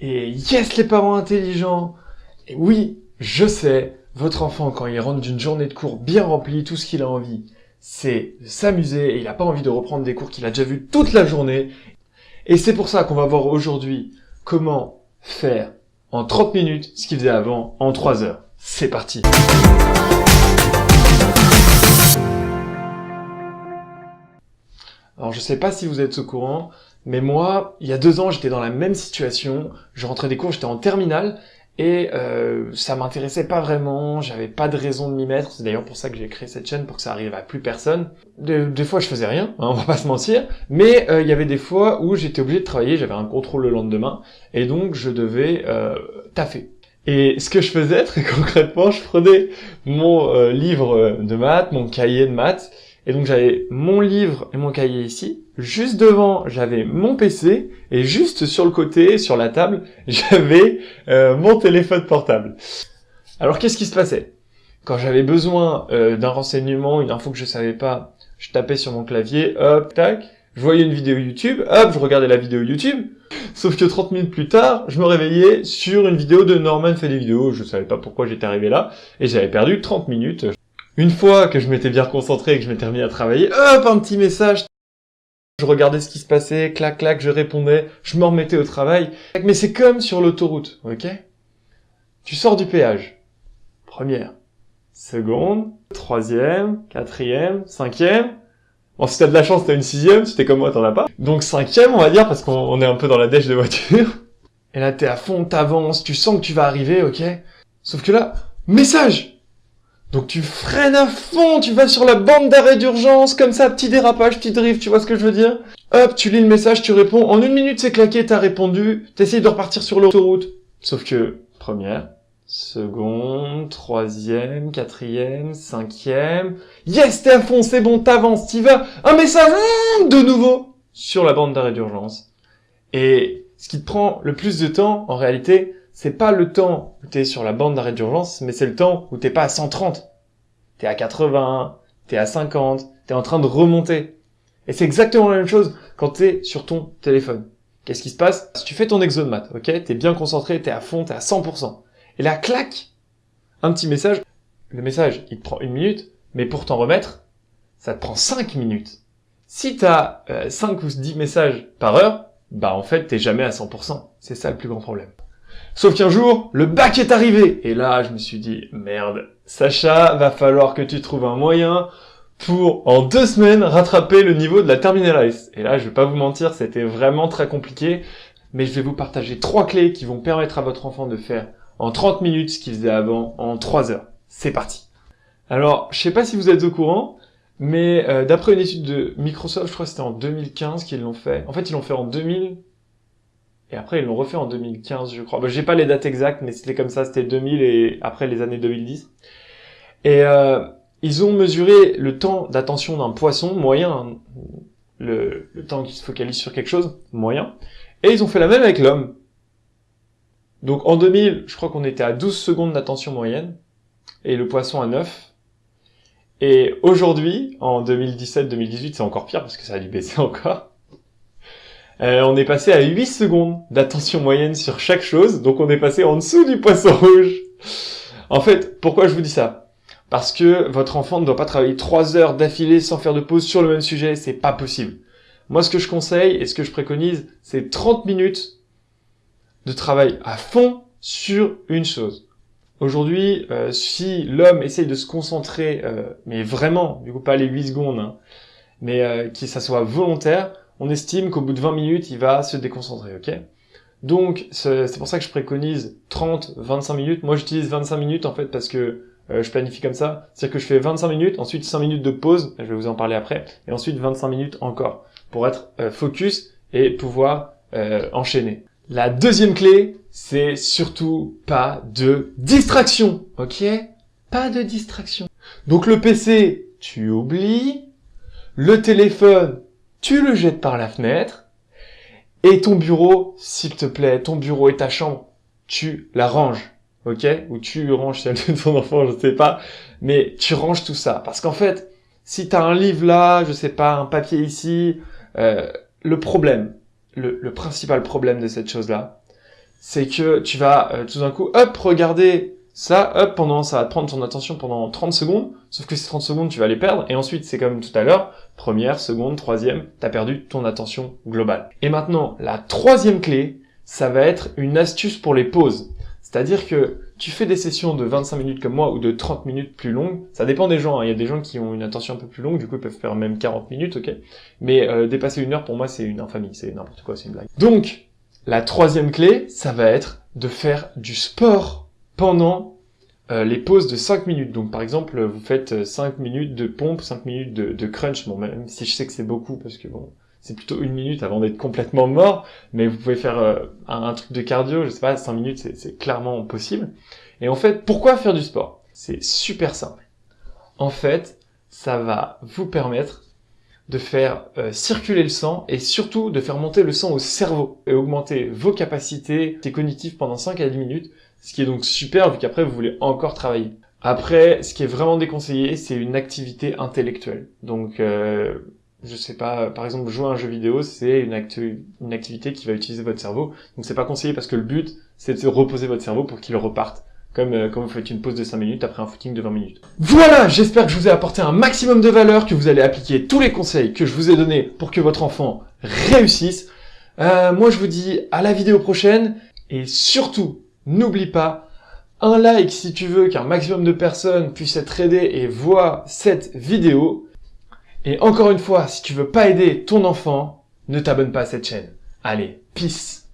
Et yes, les parents intelligents! Et oui, je sais, votre enfant, quand il rentre d'une journée de cours bien remplie, tout ce qu'il a envie, c'est de s'amuser et il n'a pas envie de reprendre des cours qu'il a déjà vus toute la journée. Et c'est pour ça qu'on va voir aujourd'hui comment faire en 30 minutes ce qu'il faisait avant en 3 heures. C'est parti! Alors je sais pas si vous êtes au courant, mais moi, il y a 2 ans, j'étais dans la même situation. Je rentrais des cours, j'étais en terminale, et ça m'intéressait pas vraiment, j'avais pas de raison de m'y mettre. C'est d'ailleurs pour ça que j'ai créé cette chaîne, pour que ça arrive à plus personne. Des fois, je faisais rien, hein, on va pas se mentir, mais il y avait des fois où j'étais obligé de travailler, j'avais un contrôle le lendemain, et donc je devais taffer. Et ce que je faisais, très concrètement, je prenais mon livre de maths, mon cahier de maths, et donc j'avais mon livre et mon cahier ici, juste devant j'avais mon PC, et juste sur le côté, sur la table, j'avais mon téléphone portable. Alors qu'est-ce qui se passait? Quand j'avais besoin d'un renseignement, une info que je savais pas, je tapais sur mon clavier, hop, tac, je voyais une vidéo YouTube, hop, je regardais la vidéo YouTube, sauf que 30 minutes plus tard, je me réveillais sur une vidéo de Norman fait des vidéos, je savais pas pourquoi j'étais arrivé là, et j'avais perdu 30 minutes. Une fois que je m'étais bien concentré et que je m'étais remis à travailler, hop, un petit message. Je regardais ce qui se passait, clac, clac, je répondais, je me remettais au travail. Mais c'est comme sur l'autoroute, ok? Tu sors du péage. Première, seconde, troisième, quatrième, cinquième. Bon, si t'as de la chance, t'as une sixième, si t'es comme moi, t'en as pas. Donc cinquième, on va dire, parce qu'on est un peu dans la dèche de voiture. Et là, t'es à fond, t'avances, tu sens que tu vas arriver, ok? Sauf que là, message! Donc tu freines à fond, tu vas sur la bande d'arrêt d'urgence, comme ça, petit dérapage, petit drift, tu vois ce que je veux dire? Hop, tu lis le message, tu réponds, en 1 minute c'est claqué, t'as répondu, t'essayes de repartir sur l'autoroute. Sauf que, première, seconde, troisième, quatrième, cinquième, yes, t'es à fond, c'est bon, t'avances, t'y vas, un message, de nouveau, sur la bande d'arrêt d'urgence. Et ce qui te prend le plus de temps, en réalité, c'est pas le temps où t'es sur la bande d'arrêt d'urgence, mais c'est le temps où t'es pas à 130. T'es à 80, t'es à 50, t'es en train de remonter. Et c'est exactement la même chose quand t'es sur ton téléphone. Qu'est-ce qui se passe? Si tu fais ton exo de maths, ok? T'es bien concentré, t'es à fond, t'es à 100%. Et là, clac! Un petit message. Le message, il te prend 1 minute, mais pour t'en remettre, ça te prend 5 minutes. Si t'as 5 ou 10 messages par heure, bah en fait, t'es jamais à 100%. C'est ça le plus grand problème. Sauf qu'un jour, le bac est arrivé. Et là, je me suis dit, merde, Sacha, va falloir que tu trouves un moyen pour, en 2 semaines, rattraper le niveau de la Terminal S. Et là, je vais pas vous mentir, c'était vraiment très compliqué. Mais je vais vous partager 3 clés qui vont permettre à votre enfant de faire en 30 minutes ce qu'il faisait avant en 3 heures. C'est parti. Alors, je sais pas si vous êtes au courant, mais d'après une étude de Microsoft, je crois que c'était en 2015 qu'ils l'ont fait. En fait, ils l'ont fait en 2000. Et après, ils l'ont refait en 2015, je crois. J'ai pas les dates exactes, mais c'était comme ça, c'était 2000 et après les années 2010. Et ils ont mesuré le temps d'attention d'un poisson, moyen, hein, le temps qu'il se focalise sur quelque chose, moyen. Et ils ont fait la même avec l'homme. Donc en 2000, je crois qu'on était à 12 secondes d'attention moyenne, et le poisson à 9. Et aujourd'hui, en 2017-2018, c'est encore pire, parce que ça a dû baisser encore. On est passé à 8 secondes d'attention moyenne sur chaque chose, donc on est passé en dessous du poisson rouge. En fait, pourquoi je vous dis ça? Parce que votre enfant ne doit pas travailler 3 heures d'affilée sans faire de pause sur le même sujet, c'est pas possible. Moi, ce que je conseille et ce que je préconise, c'est 30 minutes de travail à fond sur une chose. Aujourd'hui, si l'homme essaye de se concentrer, mais vraiment, du coup pas les 8 secondes, hein, mais que ça soit volontaire, on estime qu'au bout de 20 minutes, il va se déconcentrer, ok? Donc, c'est pour ça que je préconise 30, 25 minutes. Moi, j'utilise 25 minutes, en fait, parce que je planifie comme ça. C'est-à-dire que je fais 25 minutes, ensuite 5 minutes de pause, je vais vous en parler après, et ensuite 25 minutes encore, pour être focus et pouvoir enchaîner. La deuxième clé, c'est surtout pas de distraction, ok? Pas de distraction. Donc le PC, tu oublies. Le téléphone, tu le jettes par la fenêtre. Et ton bureau, s'il te plaît, ton bureau et ta chambre, tu la ranges, ok? Ou tu ranges celle de ton enfant, je sais pas. Mais tu ranges tout ça. Parce qu'en fait, si t'as un livre là, je sais pas, un papier ici, le problème, le principal problème de cette chose-là, c'est que tu vas tout d'un coup, hop, regarder ça, hop, ça va te prendre ton attention pendant 30 secondes, sauf que ces 30 secondes, tu vas les perdre, et ensuite, c'est comme tout à l'heure, première, seconde, troisième, t'as perdu ton attention globale. Et maintenant, la troisième clé, ça va être une astuce pour les pauses. C'est-à-dire que tu fais des sessions de 25 minutes comme moi ou de 30 minutes plus longues. Ça dépend des gens, hein. Il y a des gens qui ont une attention un peu plus longue, du coup ils peuvent faire même 40 minutes, ok. Mais dépasser 1 heure, pour moi, c'est une infamie, c'est n'importe quoi, c'est une blague. Donc, la troisième clé, ça va être de faire du sport pendant les pauses de 5 minutes. Donc par exemple, vous faites 5 minutes de pompe, 5 minutes de crunch, bon, même si je sais que c'est beaucoup, parce que bon, c'est plutôt 1 minute avant d'être complètement mort, mais vous pouvez faire un truc de cardio, je sais pas, 5 minutes, c'est clairement possible. Et en fait, pourquoi faire du sport? C'est super simple. En fait, ça va vous permettre de faire circuler le sang et surtout de faire monter le sang au cerveau et augmenter vos capacités cognitives pendant 5 à 10 minutes, ce qui est donc super vu qu'après vous voulez encore travailler. Après, ce qui est vraiment déconseillé, c'est une activité intellectuelle. Donc, je sais pas, par exemple, jouer à un jeu vidéo, c'est une activité qui va utiliser votre cerveau. Donc c'est pas conseillé parce que le but, c'est de reposer votre cerveau pour qu'il reparte. Comme vous faites une pause de 5 minutes après un footing de 20 minutes. Voilà, j'espère que je vous ai apporté un maximum de valeur, que vous allez appliquer tous les conseils que je vous ai donnés pour que votre enfant réussisse. Moi, je vous dis à la vidéo prochaine. Et surtout, n'oublie pas, un like si tu veux qu'un maximum de personnes puissent être aidées et voient cette vidéo. Et encore une fois, si tu veux pas aider ton enfant, ne t'abonne pas à cette chaîne. Allez, peace!